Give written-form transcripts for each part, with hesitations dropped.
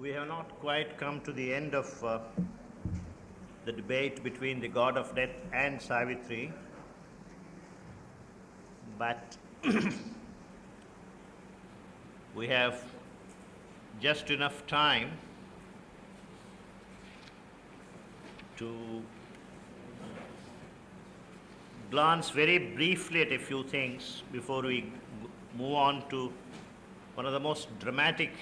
We have not quite come to the end of the debate between the god of death and Savitri, but we have just enough time to glance very briefly at a few things before we move on to one of the most dramatic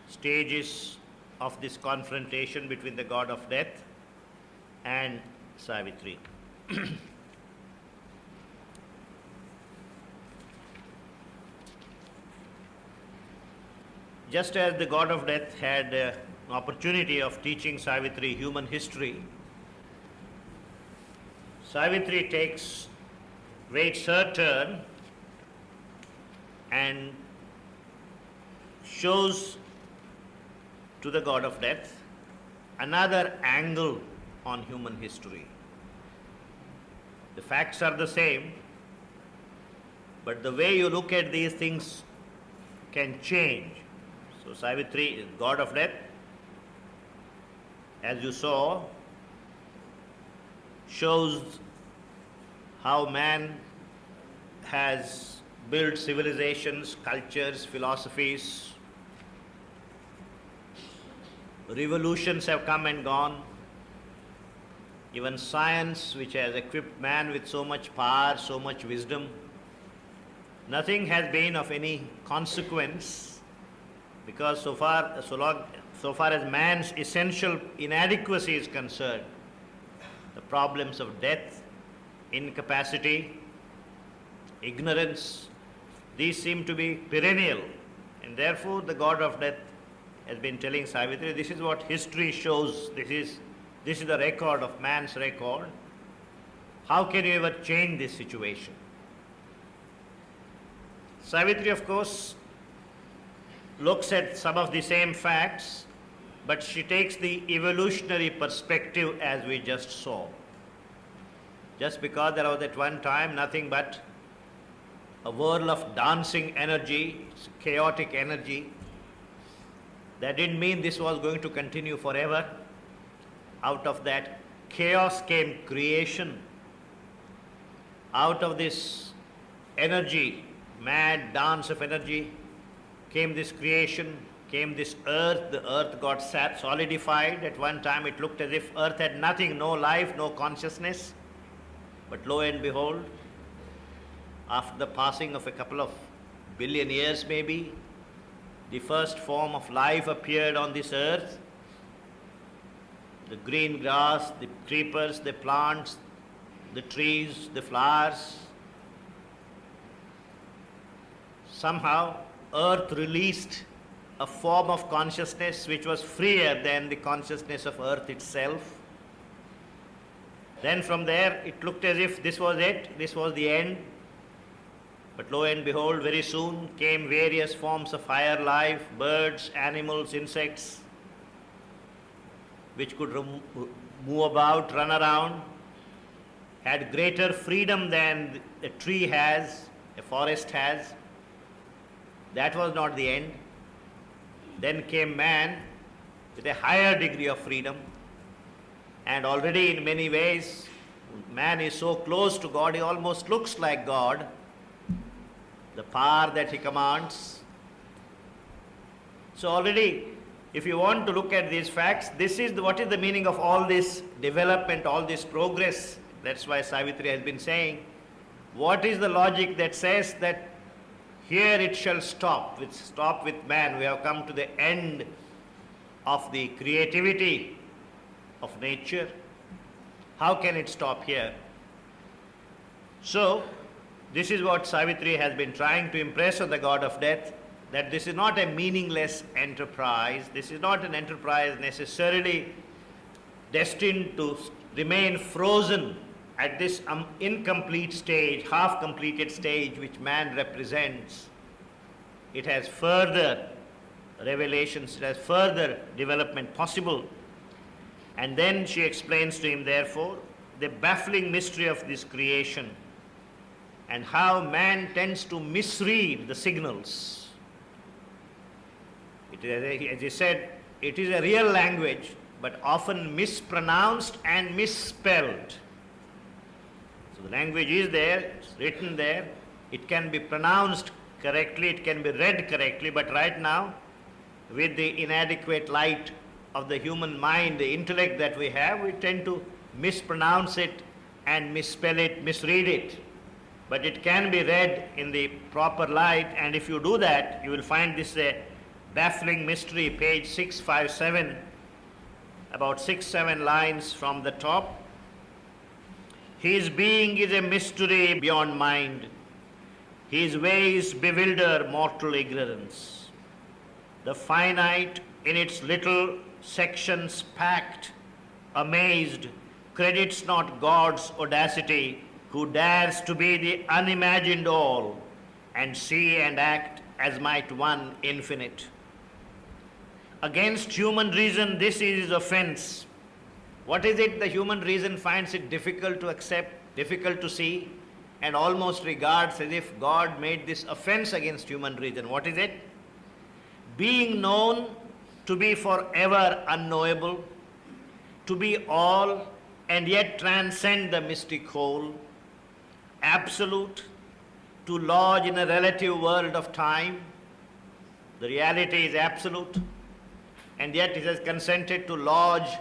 stages of this confrontation between the god of death and Savitri. Just as the god of death had an opportunity of teaching Savitri human history, Savitri waits her turn and shows to the god of death another angle on human history. The facts are the same, but the way you look at these things can change. So Savitri, god of death, as you saw, shows how man has built civilizations, cultures, philosophies. Revolutions have come and gone. Even science, which has equipped man with so much power, so much wisdom, nothing has been of any consequence, because so far as man's essential inadequacy is concerned, the problems of death, incapacity, ignorance, these seem to be perennial, and therefore the god of death has been telling Savitri, this is what history shows, this is the record of man's record. How can you ever change this situation? Savitri, of course, looks at some of the same facts, but she takes the evolutionary perspective as we just saw. Just because there was at one time nothing but a whirl of dancing energy, chaotic energy, that didn't mean this was going to continue forever. Out of that chaos came creation. Out of this energy, mad dance of energy, came this creation, came this earth. The earth got solidified. At one time it looked as if earth had nothing, no life, no consciousness. But lo and behold, after the passing of a couple of billion years maybe, the first form of life appeared on this earth. The green grass, the creepers, the plants, the trees, the flowers. Somehow earth released a form of consciousness which was freer than the consciousness of earth itself. Then from there it looked as if this was it, this was the end. But lo and behold, very soon came various forms of higher life, birds, animals, insects, which could move about, run around, had greater freedom than a tree has, a forest has. That was not the end. Then came man with a higher degree of freedom, and already in many ways man is so close to God, he almost looks like God. The power that he commands. So already, if you want to look at these facts, this is what is the meaning of all this development, all this progress. That's why Savitri has been saying, what is the logic that says that here it shall stop with man. We have come to the end of the creativity of nature. How can it stop here? So, this is what Savitri has been trying to impress on the god of death, that this is not a meaningless enterprise. This is not an enterprise necessarily destined to remain frozen at this incomplete stage, half-completed stage which man represents. It has further revelations, it has further development possible. And then she explains to him, therefore, the baffling mystery of this creation and how man tends to misread the signals. It is, as he said, it is a real language, but often mispronounced and misspelled. So the language is there, it's written there, it can be pronounced correctly, it can be read correctly, but right now, with the inadequate light of the human mind, the intellect that we have, we tend to mispronounce it and misspell it, misread it. But it can be read in the proper light, and if you do that, you will find this a baffling mystery, page 657, about 6-7 lines from the top. His being is a mystery beyond mind. His ways bewilder mortal ignorance. The finite in its little sections packed, amazed, credits not God's audacity, who dares to be the unimagined all, and see and act as might one infinite. Against human reason, this is his offense. What is it the human reason finds it difficult to accept, difficult to see, and almost regards as if God made this offense against human reason? What is it? Being known to be forever unknowable, to be all and yet transcend the mystic whole, absolute, to lodge in a relative world of time. The reality is absolute, and yet it has consented to lodge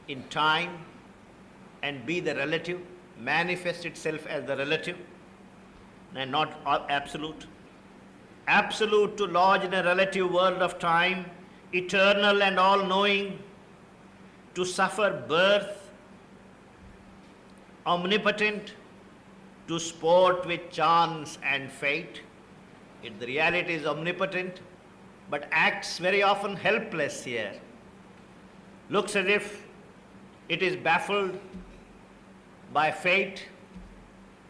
in time and be the relative, manifest itself as the relative and not absolute. Absolute to lodge in a relative world of time, eternal and all-knowing, to suffer birth, omnipotent, to sport with chance and fate. The reality is omnipotent, but acts very often helpless here. Looks as if it is baffled by fate.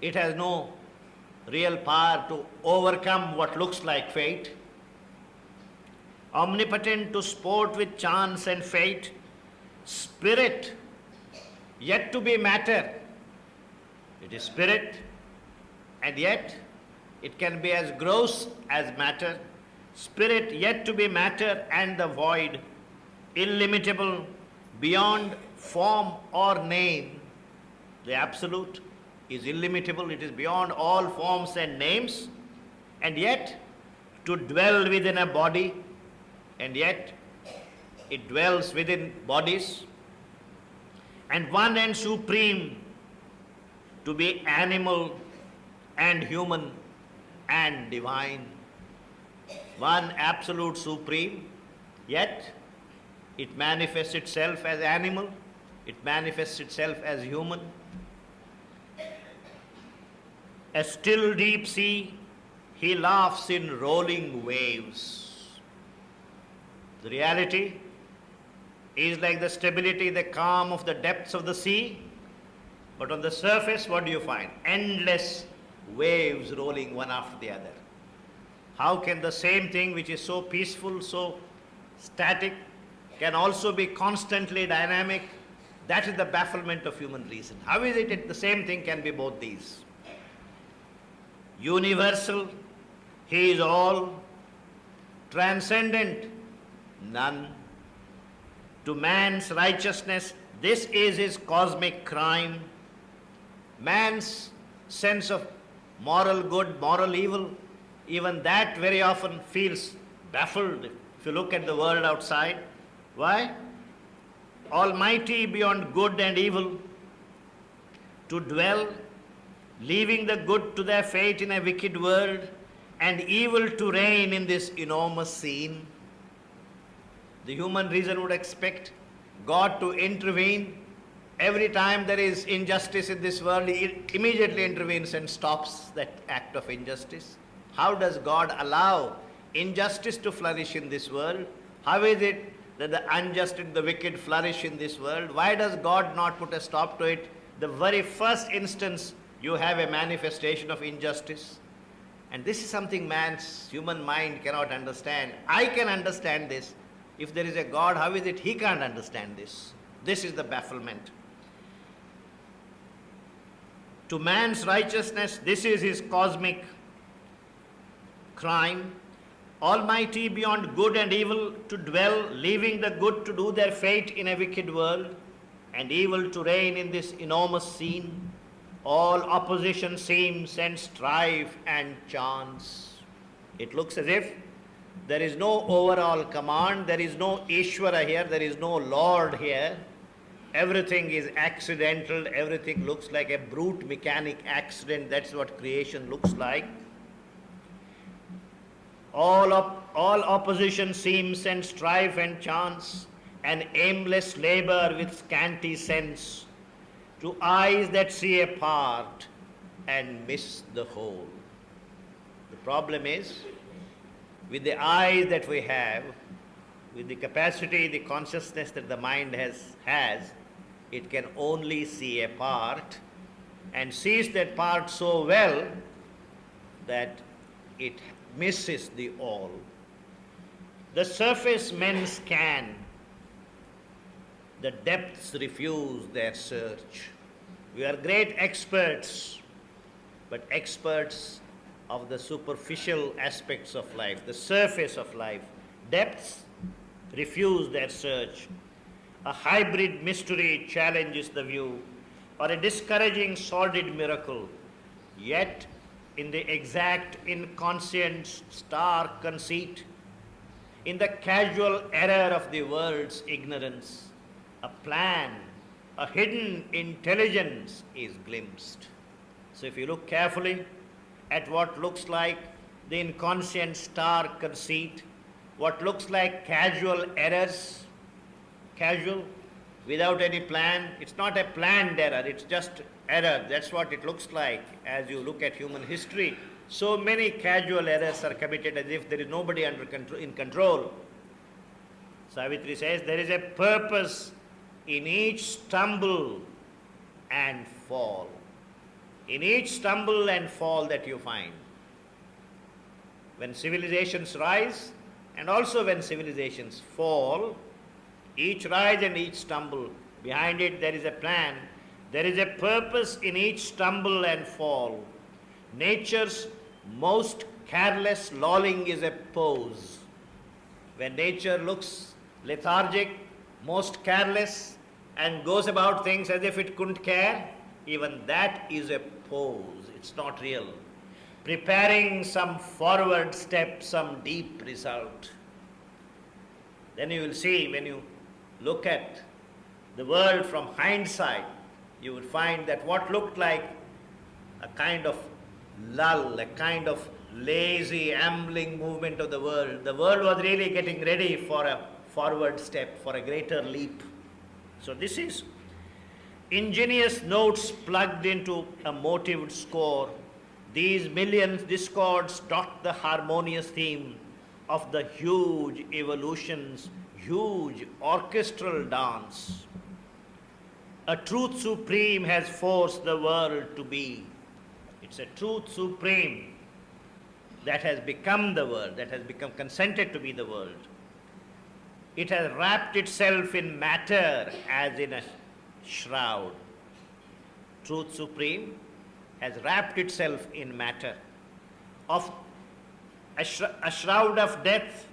It has no real power to overcome what looks like fate. Omnipotent to sport with chance and fate. Spirit, yet to be matter. It is spirit, and yet it can be as gross as matter. Spirit yet to be matter and the void, illimitable, beyond form or name. The absolute is illimitable, it is beyond all forms and names, and yet to dwell within a body, and yet it dwells within bodies, and one and supreme, to be animal and human and divine. One absolute supreme, yet it manifests itself as animal, it manifests itself as human. A still deep sea, he laughs in rolling waves. The reality is like the stability, the calm of the depths of the sea, but on the surface, what do you find? Endless waves rolling one after the other. How can the same thing which is so peaceful, so static, can also be constantly dynamic? That is the bafflement of human reason. How is it that the same thing can be both these? Universal, he is all. Transcendent, none. To man's righteousness, this is his cosmic crime. Man's sense of moral good, moral evil, even that very often feels baffled if you look at the world outside. Why? Almighty beyond good and evil, to dwell, leaving the good to their fate in a wicked world, and evil to reign in this enormous scene. The human reason would expect God to intervene. Every time there is injustice in this world, He immediately intervenes and stops that act of injustice. How does God allow injustice to flourish in this world? How is it that the unjust and the wicked flourish in this world? Why does God not put a stop to it? The very first instance you have a manifestation of injustice. And this is something man's human mind cannot understand. I can understand this. If there is a God, how is it he can't understand this? This is the bafflement. To man's righteousness, this is his cosmic crime. Almighty beyond good and evil to dwell, leaving the good to do their fate in a wicked world, and evil to reign in this enormous scene. All opposition seems and strife and chance. It looks as if there is no overall command, there is no Ishvara here, there is no Lord here. Everything is accidental, everything looks like a brute mechanic accident. That's what creation looks like. All opposition seems and strife and chance, an aimless labor with scanty sense, to eyes that see a part and miss the whole. The problem is, with the eyes that we have, with the capacity, the consciousness that the mind has, it can only see a part and sees that part so well that it misses the all. The surface men scan, the depths refuse their search. We are great experts, but experts of the superficial aspects of life, the surface of life. Depths refuse their search. A hybrid mystery challenges the view, or a discouraging sordid miracle. Yet, in the exact inconscient stark conceit, in the casual error of the world's ignorance, a plan, a hidden intelligence is glimpsed. So if you look carefully at what looks like the inconscient stark conceit, what looks like casual errors, casual, without any plan, it's not a planned error, it's just error. That's what it looks like as you look at human history. So many casual errors are committed as if there is nobody in control. Savitri says there is a purpose in each stumble and fall. In each stumble and fall that you find. When civilizations rise and also when civilizations fall, each rise and each stumble, behind it there is a plan. There is a purpose in each stumble and fall. Nature's most careless lolling is a pose. When nature looks lethargic, most careless, and goes about things as if it couldn't care, even that is a pose. It's not real. Preparing some forward step, some deep result. Then you will see, when you look at the world from hindsight, you will find that what looked like a kind of lull, a kind of lazy, ambling movement of the world was really getting ready for a forward step, for a greater leap. So this is ingenious notes plugged into a motived score. These millions discords dot the harmonious theme of the huge evolution's huge orchestral dance. A truth supreme has forced the world to be. It's a truth supreme that has become the world, that has become consented to be the world. It has wrapped itself in matter as in a shroud. Truth supreme has wrapped itself in matter. Of a shroud of death,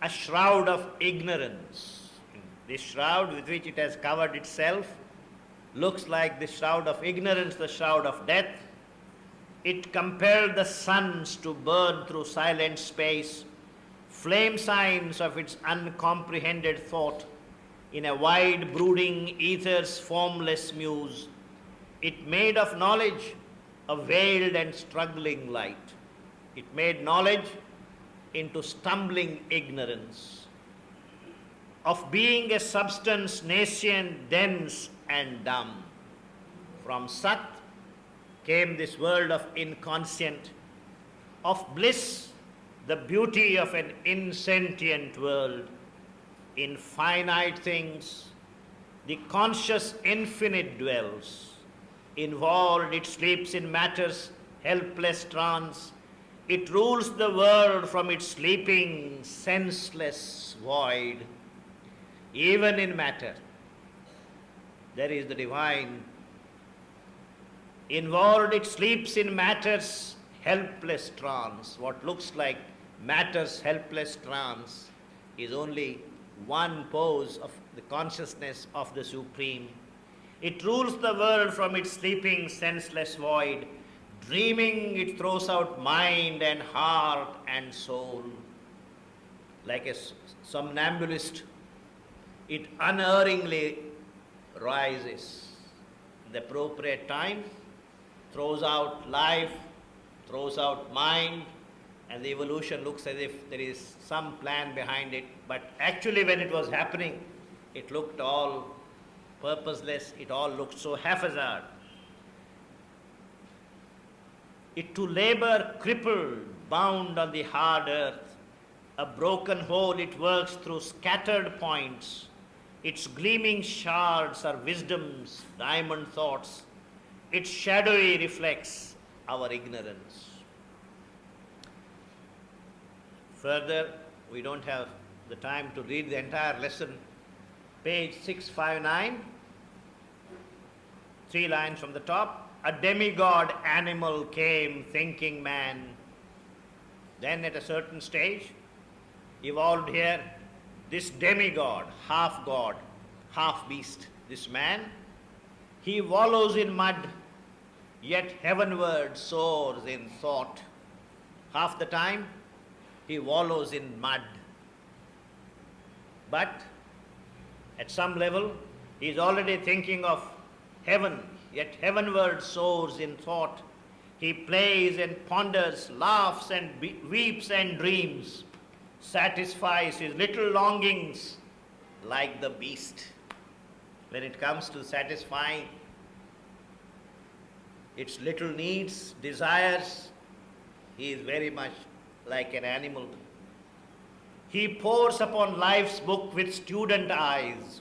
a shroud of ignorance. This shroud with which it has covered itself looks like the shroud of ignorance, the shroud of death. It compelled the suns to burn through silent space, flame signs of its uncomprehended thought, in a wide brooding ether's formless muse. It made of knowledge a veiled and struggling light. It made knowledge into stumbling ignorance. Of being a substance nascent, dense and dumb. From Sat came this world of inconscient, of bliss, the beauty of an insentient world. In finite things, the conscious infinite dwells. Involved, it sleeps in matter's helpless trance. It rules the world from its sleeping, senseless void. Even in matter, there is the divine. Involved, it sleeps in matter's helpless trance. What looks like matter's helpless trance is only one pose of the consciousness of the Supreme. It rules the world from its sleeping, senseless void. Dreaming, it throws out mind and heart and soul. Like a somnambulist, it unerringly rises. In the appropriate time, throws out life, throws out mind, and the evolution looks as if there is some plan behind it. But actually when it was happening, it looked all purposeless, it all looked so haphazard. It to labor crippled, bound on the hard earth, a broken whole it works through scattered points. Its gleaming shards are wisdom's diamond thoughts. Its shadowy reflects our ignorance. Further, we don't have the time to read the entire lesson. Page 659, 3 lines from the top. A demigod animal came, thinking man. Then at a certain stage, evolved here, this demigod, half god, half beast, this man, he wallows in mud, yet heavenward soars in thought. Half the time, he wallows in mud. But at some level, he is already thinking of heaven, yet heavenward soars in thought. He plays and ponders, laughs and weeps and dreams, satisfies his little longings like the beast. When it comes to satisfying its little needs, desires, he is very much like an animal. He pores upon life's book with student eyes.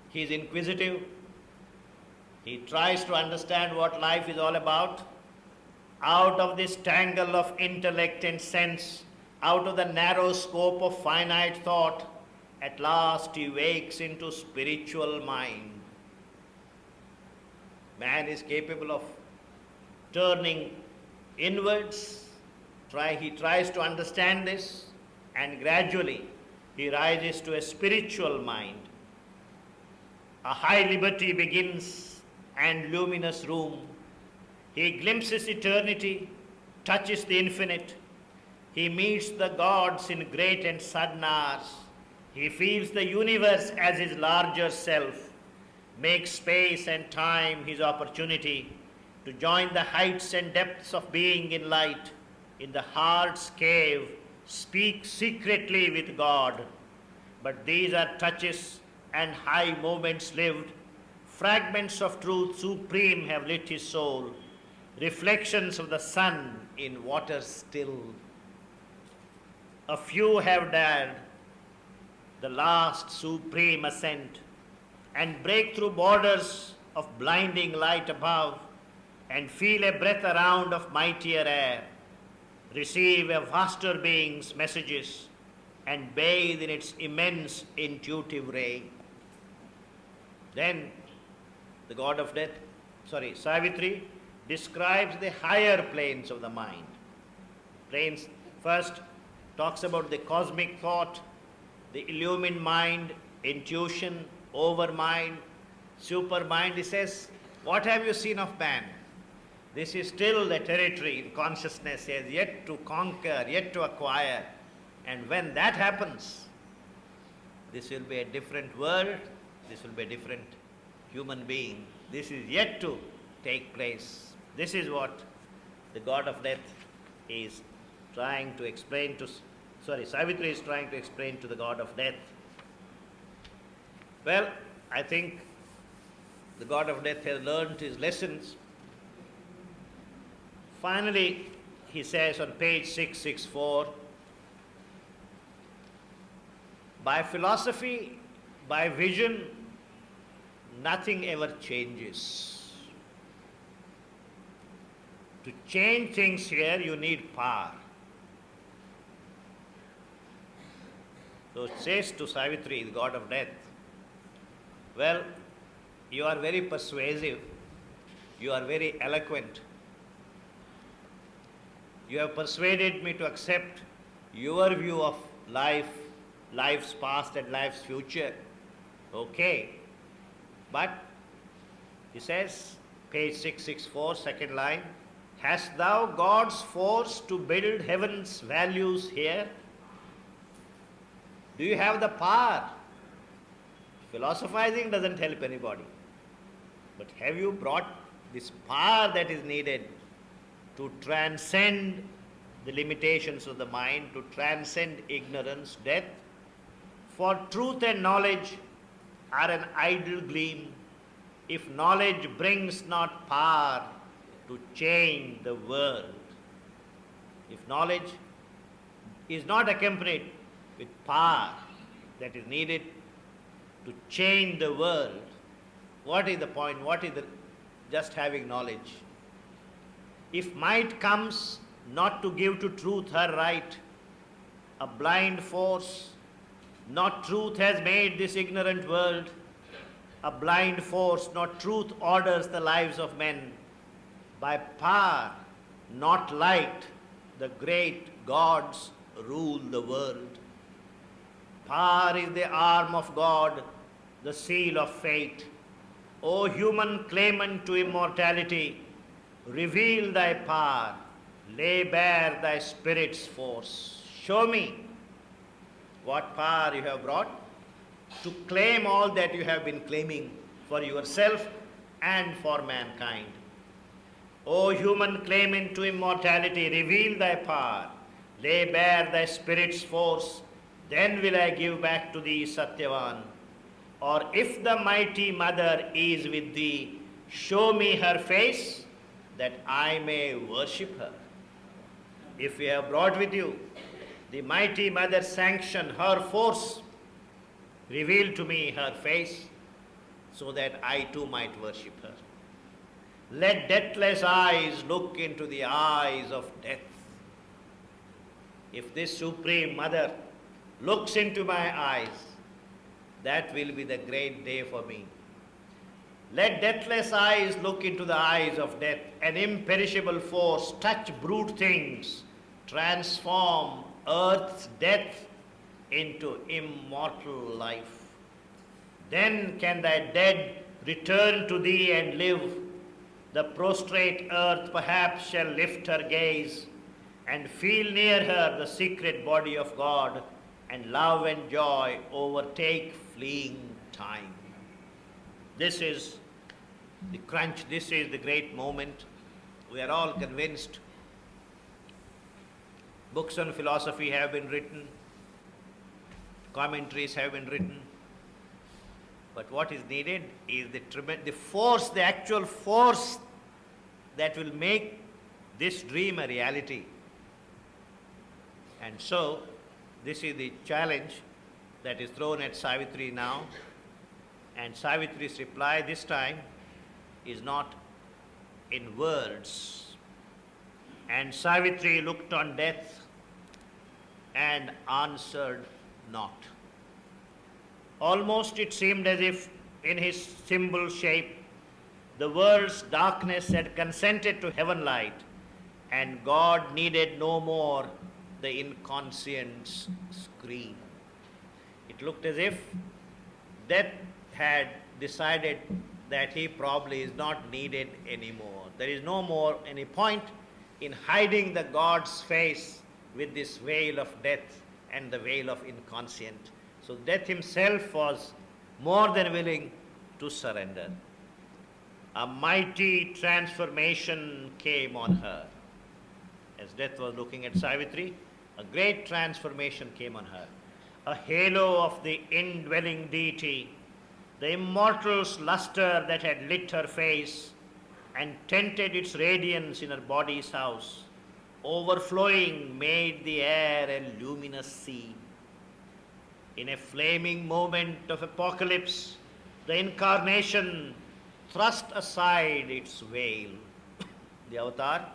He is inquisitive. He tries to understand what life is all about. Out of this tangle of intellect and sense, out of the narrow scope of finite thought, at last he wakes into spiritual mind. Man is capable of turning inwards. He tries to understand this, and gradually he rises to a spiritual mind. A high liberty begins and luminous room. He glimpses eternity, touches the infinite. He meets the gods in great and sudden hours. He feels the universe as his larger self, makes space and time his opportunity to join the heights and depths of being in light. In the heart's cave, speak secretly with God. But these are touches and high moments lived. Fragments of truth supreme have lit his soul. Reflections of the sun in water still. A few have dared the last supreme ascent and break through borders of blinding light above and feel a breath around of mightier air. Receive a vaster being's messages and bathe in its immense intuitive ray. Then the god of death, Savitri, describes the higher planes of the mind. Planes first talks about the cosmic thought, the illumined mind, intuition, overmind, supermind. He says, what have you seen of man? This is still the territory in consciousness he has yet to conquer, yet to acquire. And when that happens, this will be a different world, this will be a different human being. This is yet to take place. This is what the god of death is trying to explain to, Savitri is trying to explain to the god of death. Well, I think the god of death has learned his lessons. Finally, he says on page 664, by philosophy, by vision, nothing ever changes. To change things here, you need power. So it says to Savitri, the god of death, well, you are very persuasive, you are very eloquent, You have persuaded me to accept your view of life, life's past and life's future. Okay. But, he says, page 664, second line, hast thou God's force to build heaven's values here? Do you have the power? Philosophizing doesn't help anybody. But have you brought this power that is needed to transcend the limitations of the mind, to transcend ignorance, death? For truth and knowledge are an idle gleam, if knowledge brings not power to change the world. If knowledge is not accompanied with power that is needed to change the world, what is the point? What is the just having knowledge? If might comes not to give to truth her right, a blind force, not truth has made this ignorant world, a blind force, not truth orders the lives of men. By power, not light, the great gods rule the world. Power is the arm of God, the seal of fate. O human claimant to immortality, reveal thy power, lay bare thy spirit's force. Show me what power you have brought to claim all that you have been claiming for yourself and for mankind. O human claimant to immortality, reveal thy power, lay bare thy spirit's force, then will I give back to thee Satyavan. Or if the mighty mother is with thee, show me her face, that I may worship her. If you have brought with you the mighty mother sanction, her force, reveal to me her face, so that I too might worship her. Let deathless eyes look into the eyes of death. If this Supreme Mother looks into my eyes, that will be the great day for me. Let deathless eyes look into the eyes of death, an imperishable force, touch brute things, transform earth's death into immortal life. Then can thy dead return to thee and live. The prostrate earth perhaps shall lift her gaze and feel near her the secret body of God, and love and joy overtake fleeing time. This is the crunch, this is the great moment. We are all convinced. Books on philosophy have been written, commentaries have been written, but what is needed is the force, the actual force that will make this dream a reality. And so, this is the challenge that is thrown at Savitri now, and Savitri's reply this time is not in words. And Savitri looked on death and answered not. Almost it seemed as if in his symbol shape the world's darkness had consented to heaven light, and God needed no more the inconscient's scream. It looked as if death had decided that he probably is not needed anymore. There is no more any point in hiding the God's face with this veil of death and the veil of inconscient. So death himself was more than willing to surrender. A mighty transformation came on her. As death was looking at Savitri, a great transformation came on her. A halo of the indwelling deity, the immortal's luster that had lit her face and tinted its radiance in her body's house, overflowing, made the air a luminous sea. In a flaming moment of apocalypse, the incarnation thrust aside its veil. The avatar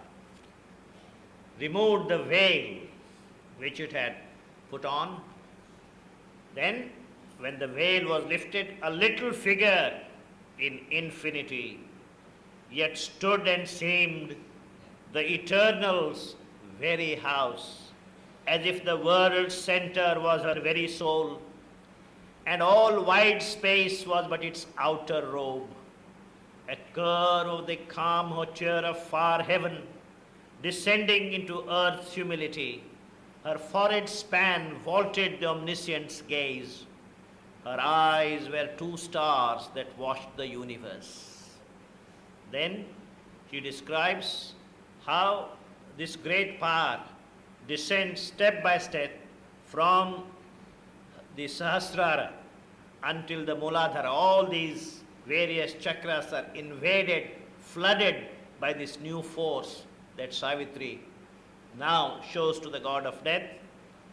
removed the veil which it had put on. Then, when the veil was lifted, a little figure in infinity yet stood and seemed the eternal's very house, as if the world's center was her very soul, and all wide space was but its outer robe. A curve of the calm hauteur of far heaven, descending into earth's humility, her forehead span vaulted the omniscient's gaze. Her eyes were two stars that washed the universe. Then she describes how this great power descends step by step from the Sahasrara until the Muladhara. All these various chakras are invaded, flooded by this new force that Savitri now shows to the god of death.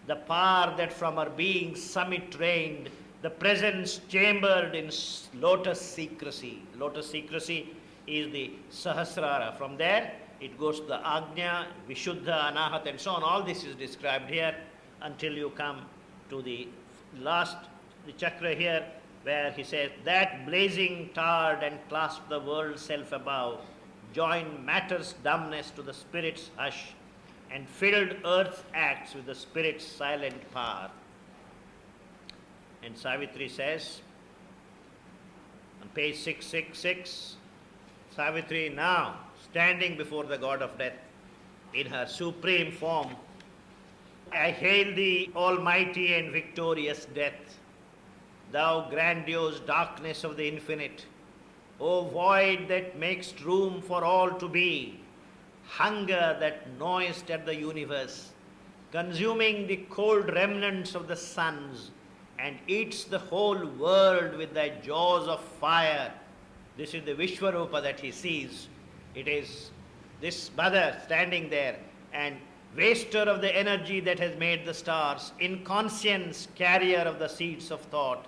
The power that from her being's summit reigned, the presence chambered in lotus secrecy. Lotus secrecy is the Sahasrara. From there, it goes to the Agnya, Vishuddha, Anahat, and so on. All this is described here until you come to the last the chakra here, where he says, that blazing tarred and clasped the world's self above, joined matter's dumbness to the spirit's hush, and filled earth's acts with the spirit's silent power. And Savitri says, on page 666, Savitri now standing before the god of death in her supreme form, I hail thee, almighty and victorious death, thou grandiose darkness of the infinite, O void that makest room for all to be, hunger that gnawest at the universe, consuming the cold remnants of the suns, and eats the whole world with thy jaws of fire. This is the Vishwarupa that he sees. It is this mother standing there, and waster of the energy that has made the stars, inconscience, carrier of the seeds of thought,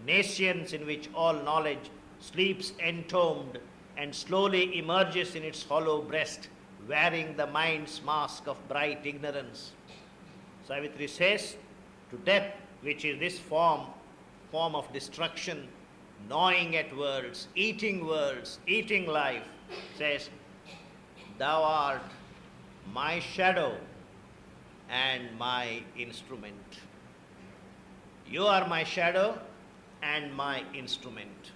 nescience in which all knowledge sleeps entombed and slowly emerges in its hollow breast, wearing the mind's mask of bright ignorance. Savitri says to death, which is this form of destruction, gnawing at worlds, eating life, says, thou art my shadow and my instrument. You are my shadow and my instrument.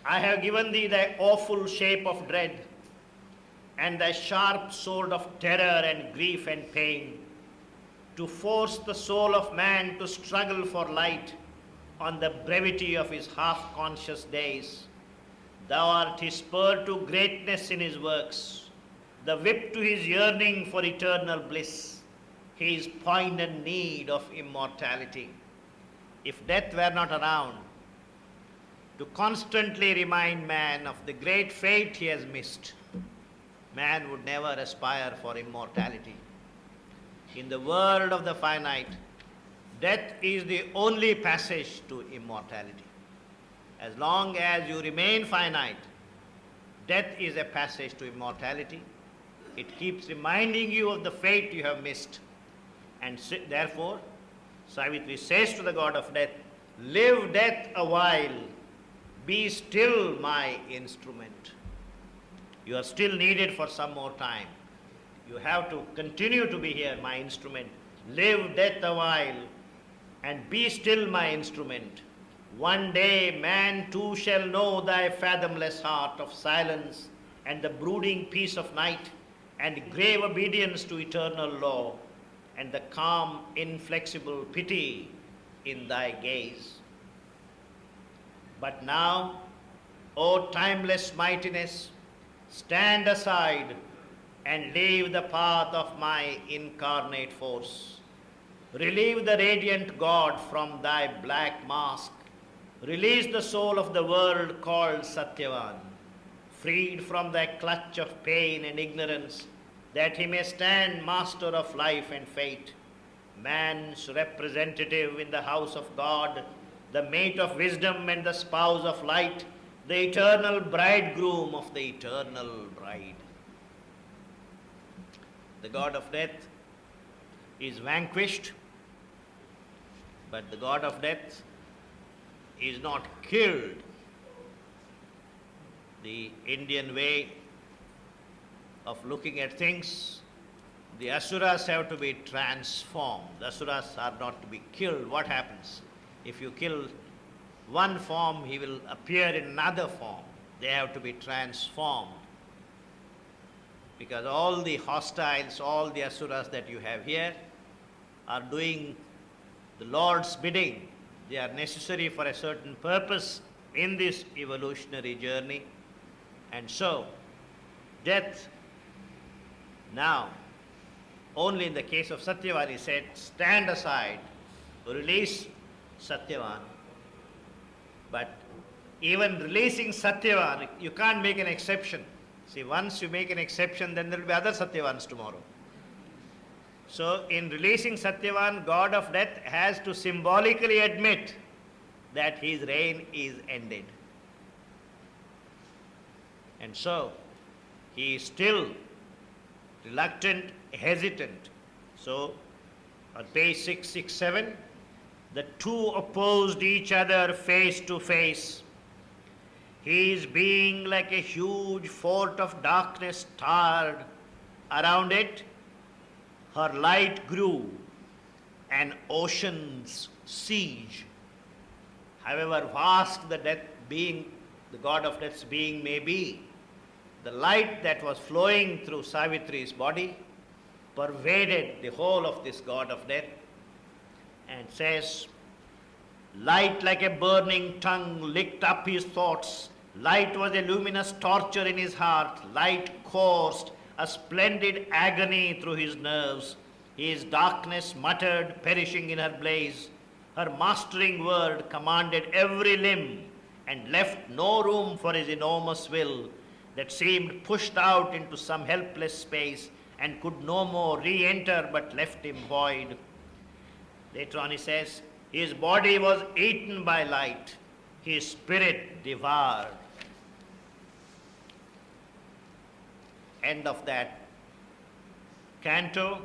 I have given thee thy awful shape of dread and thy sharp sword of terror and grief and pain, to force the soul of man to struggle for light on the brevity of his half-conscious days. Thou art his spur to greatness in his works, the whip to his yearning for eternal bliss, his poignant need of immortality. If death were not around to constantly remind man of the great fate he has missed, man would never aspire for immortality. In the world of the finite, death is the only passage to immortality. As long as you remain finite, death is a passage to immortality. It keeps reminding you of the fate you have missed. And therefore, Savitri says to the god of death, live death a while, be still my instrument. You are still needed for some more time. You have to continue to be here, my instrument. Live death a while and be still my instrument. One day man too shall know thy fathomless heart of silence and the brooding peace of night and grave obedience to eternal law and the calm inflexible pity in thy gaze. But now, O timeless mightiness, stand aside and leave the path of my incarnate force. Relieve the radiant God from thy black mask. Release the soul of the world called Satyavan, freed from thy clutch of pain and ignorance, that he may stand master of life and fate, man's representative in the house of God, the mate of wisdom and the spouse of light, the eternal bridegroom of the eternal bride. The god of death is vanquished, but the god of death is not killed. The Indian way of looking at things. The asuras have to be transformed. The asuras are not to be killed. What happens? If you kill one form, he will appear in another form. They have to be transformed. Because all the hostiles, all the asuras that you have here are doing the Lord's bidding. They are necessary for a certain purpose in this evolutionary journey. And so, death now, only in the case of Satyavan, he said, stand aside, release Satyavan. But even releasing Satyavan, you can't make an exception. See, once you make an exception, then there will be other Satyavans tomorrow. So, in releasing Satyavan, God of death has to symbolically admit that his reign is ended. And so, he is still reluctant, hesitant. So, on page 667, the two opposed each other face to face. His being like a huge fort of darkness towered around it. Her light grew, an ocean's siege. However vast the death being, the God of death's being may be, the light that was flowing through Savitri's body pervaded the whole of this God of death, and says, light like a burning tongue licked up his thoughts. Light was a luminous torture in his heart. Light coursed a splendid agony through his nerves. His darkness muttered, perishing in her blaze. Her mastering word commanded every limb and left no room for his enormous will that seemed pushed out into some helpless space and could no more re-enter but left him void. Later on he says, his body was eaten by light, his spirit devoured. End of that canto.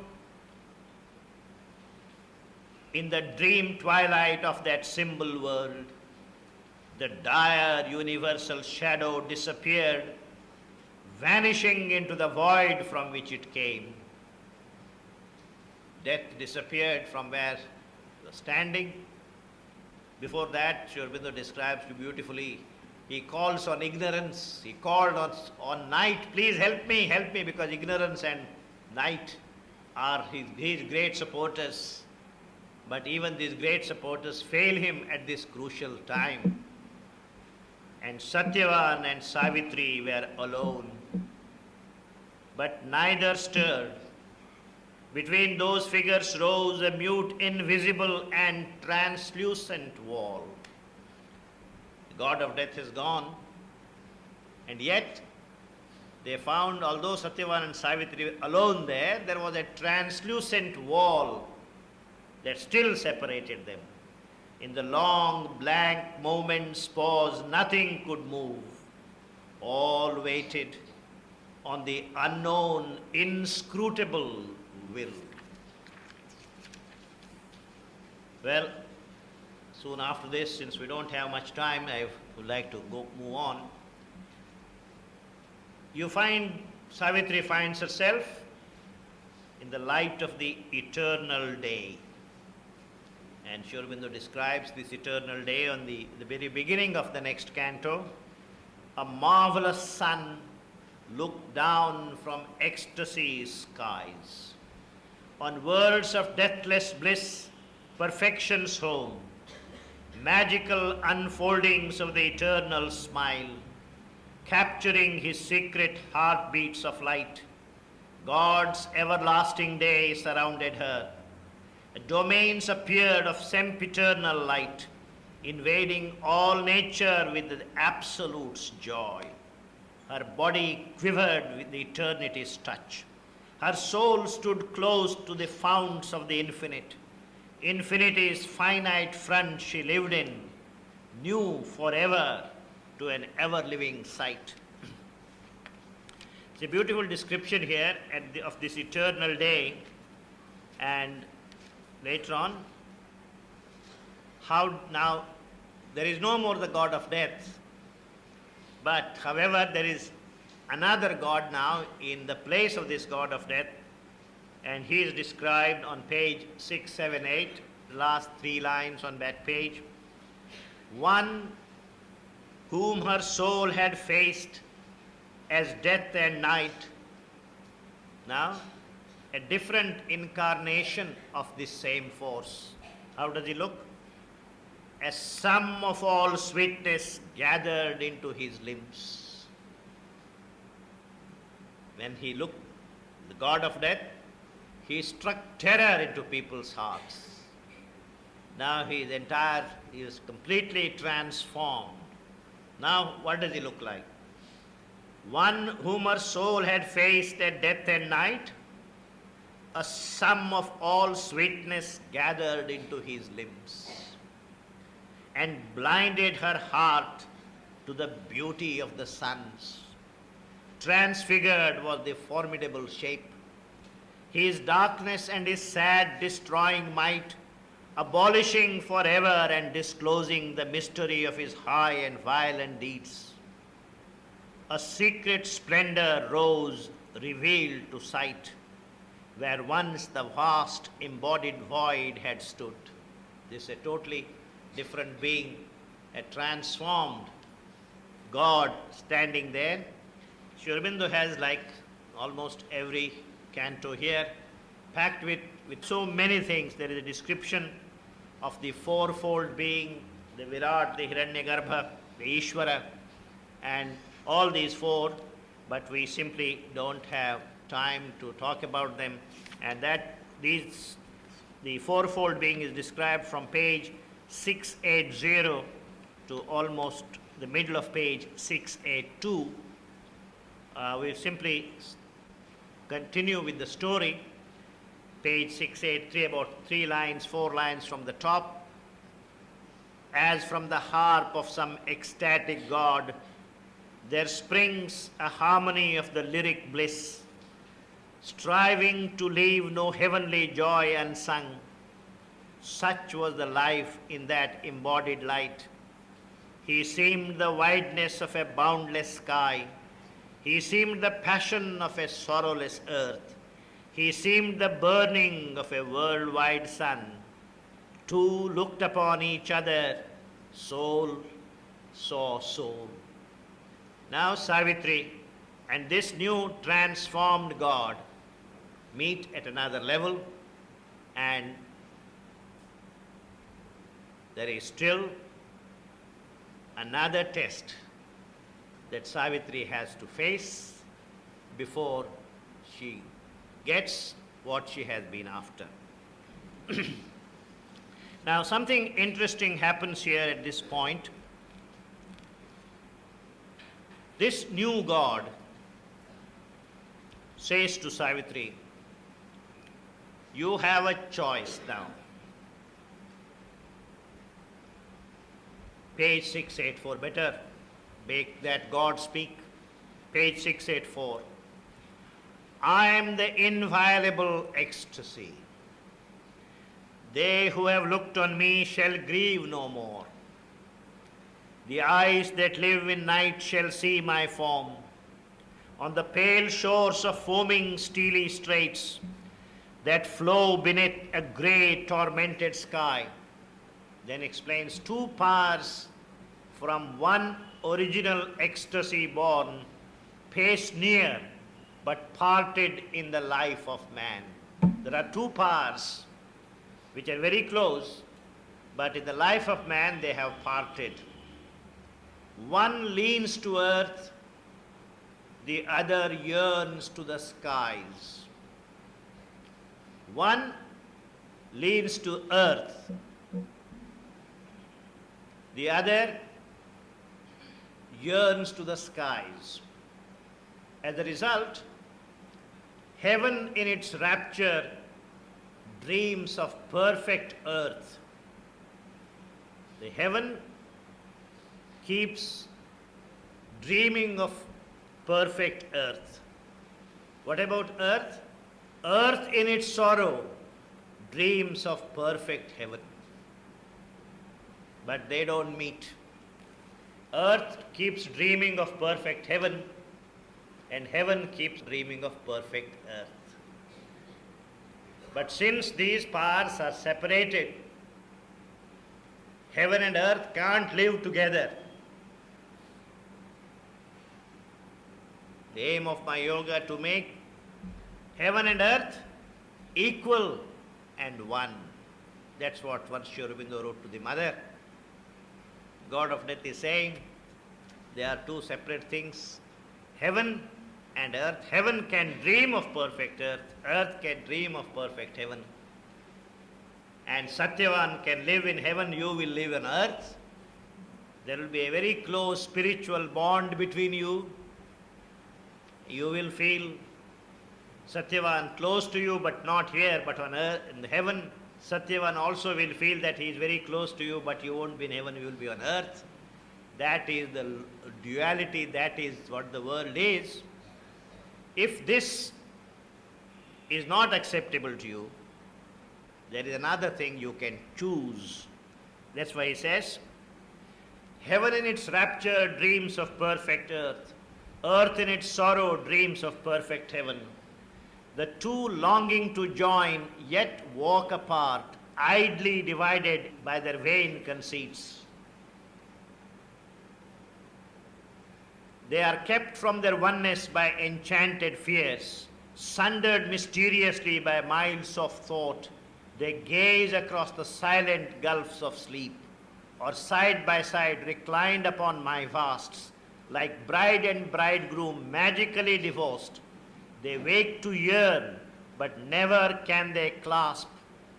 In the dream twilight of that symbol world, the dire universal shadow disappeared, vanishing into the void from which it came. Death disappeared from where it was standing. Before that, Sri Aurobindo describes beautifully, he calls on ignorance, he called on night, please help me, because ignorance and night are his great supporters. But even these great supporters fail him at this crucial time. And Satyavan and Savitri were alone. But neither stirred. Between those figures rose a mute, invisible and translucent wall. The God of death is gone. And yet, they found, although Satyavan and Savitri were alone there was a translucent wall that still separated them. In the long, blank moment's pause, nothing could move. All waited on the unknown, inscrutable will. Well, soon after this, since we don't have much time, I would like to move on. You find, Savitri finds herself in the light of the eternal day. And Sri Aurobindo describes this eternal day on the very beginning of the next canto. A marvelous sun looked down from ecstasy's skies on worlds of deathless bliss, perfection's home, magical unfoldings of the eternal smile, capturing his secret heartbeats of light. God's everlasting day surrounded her. Domains appeared of sempiternal light, invading all nature with the absolute's joy. Her body quivered with eternity's touch. Her soul stood close to the founts of the infinite. Infinity's finite front she lived in, new forever to an ever-living sight. It's a beautiful description here of this eternal day, and later on, how now there is no more the God of death, but however there is another god now in the place of this god of death, and he is described on page 678, the last 3 lines on that page. One whom her soul had faced as death and night. Now, a different incarnation of this same force. How does he look? A sum of all sweetness gathered into his limbs. When he looked, the god of death, he struck terror into people's hearts. Now he is completely transformed. Now what does he look like? One whom her soul had faced at death and night, a sum of all sweetness gathered into his limbs, and blinded her heart to the beauty of the suns. Transfigured was the formidable shape. His darkness and his sad destroying might, abolishing forever and disclosing the mystery of his high and violent deeds. A secret splendor rose, revealed to sight, where once the vast embodied void had stood. This is a totally different being, a transformed God standing there. Sri Aurobindo has, like almost every canto here, packed with so many things. There is a description of the fourfold being, the Virat, the Hiranyagarbha, the Ishvara, and all these four, but we simply don't have time to talk about them. And the fourfold being is described from page 680 to almost the middle of page 682. We simply continue with the story. Page 683, about 3 lines, 4 lines from the top. As from the harp of some ecstatic god, there springs a harmony of the lyric bliss, striving to leave no heavenly joy unsung. Such was the life in that embodied light. He seemed the wideness of a boundless sky. He seemed the passion of a sorrowless earth. He seemed the burning of a worldwide sun. Two looked upon each other, soul saw soul. Now Savitri and this new transformed God meet at another level, and there is still another test that Savitri has to face before she gets what she has been after. Now, something interesting happens here at this point. This new God says to Savitri, you have a choice now. Page 684, better make that God speak. Page 684. I am the inviolable ecstasy. They who have looked on me shall grieve no more. The eyes that live in night shall see my form. On the pale shores of foaming steely straits that flow beneath a grey tormented sky. Then explains two powers from one original ecstasy born, paced near but parted in the life of man. There are two powers which are very close, but in the life of man they have parted. One leans to earth, the other yearns to the skies. One leans to earth, the other yearns to the skies. As a result, heaven in its rapture dreams of perfect earth. The heaven keeps dreaming of perfect earth. What about earth? Earth in its sorrow dreams of perfect heaven. But they don't meet. Earth keeps dreaming of perfect heaven, and heaven keeps dreaming of perfect earth. But since these powers are separated, heaven and earth can't live together. The aim of my yoga to make heaven and earth equal and one. That's what once Sri Aurobindo wrote to the mother. God of death is saying, there are two separate things, heaven and earth. Heaven can dream of perfect earth, earth can dream of perfect heaven. And Satyavan can live in heaven, you will live on earth. There will be a very close spiritual bond between you. You will feel Satyavan close to you, but not here, but on earth, in heaven. Satyavan also will feel that he is very close to you, but you won't be in heaven, you will be on earth. That is the duality, that is what the world is. If this is not acceptable to you, there is another thing you can choose. That's why he says, heaven in its rapture dreams of perfect earth, earth in its sorrow dreams of perfect heaven. The two longing to join, yet walk apart, idly divided by their vain conceits. They are kept from their oneness by enchanted fears, sundered mysteriously by miles of thought. They gaze across the silent gulfs of sleep, or side by side reclined upon my vasts, like bride and bridegroom magically divorced. They wake to yearn, but never can they clasp,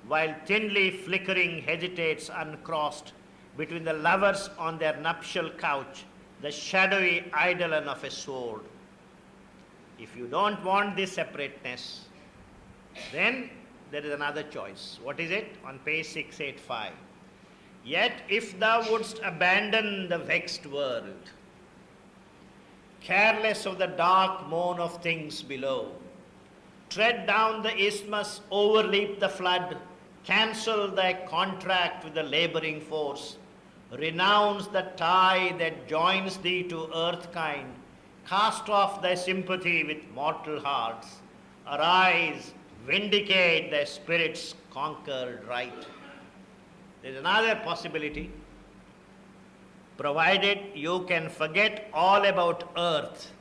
while thinly flickering hesitates uncrossed between the lovers on their nuptial couch, the shadowy eidolon of a sword. If you don't want this separateness, then there is another choice. What is it? On page 685. Yet if thou wouldst abandon the vexed world, careless of the dark moan of things below, tread down the isthmus, overleap the flood, cancel thy contract with the laboring force, renounce the tie that joins thee to earthkind, cast off thy sympathy with mortal hearts, arise, vindicate thy spirit's conquered right. There is another possibility, provided you can forget all about earth,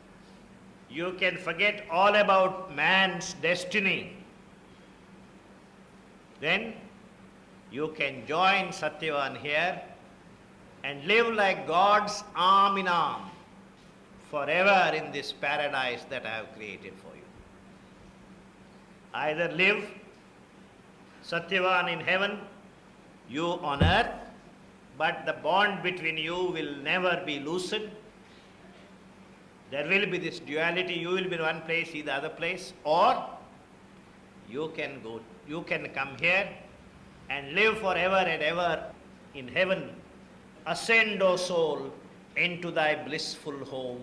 you can forget all about man's destiny, then you can join Satyavan here and live like God's arm in arm forever in this paradise that I have created for you. Either live Satyavan in heaven, you on earth, but the bond between you will never be loosened. There will be this duality, you will be in one place, he the other place, or you can come here and live forever and ever in heaven. Ascend, O soul, into thy blissful home.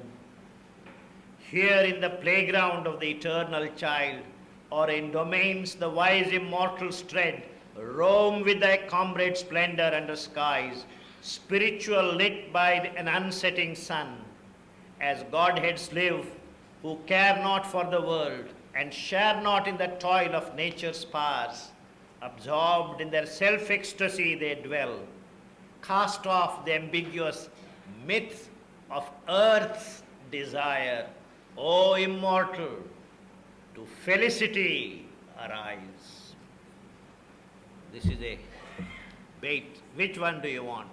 Here in the playground of the eternal child, or in domains the wise immortals tread, roam with thy comrade splendor under skies, spiritual lit by an unsetting sun, as Godheads live, who care not for the world, and share not in the toil of nature's powers. Absorbed in their self-ecstasy they dwell, cast off the ambiguous myth of earth's desire. O immortal, to felicity arise. This is a bait. Which one do you want?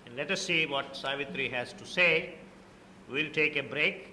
And let us see what Savitri has to say. We'll take a break.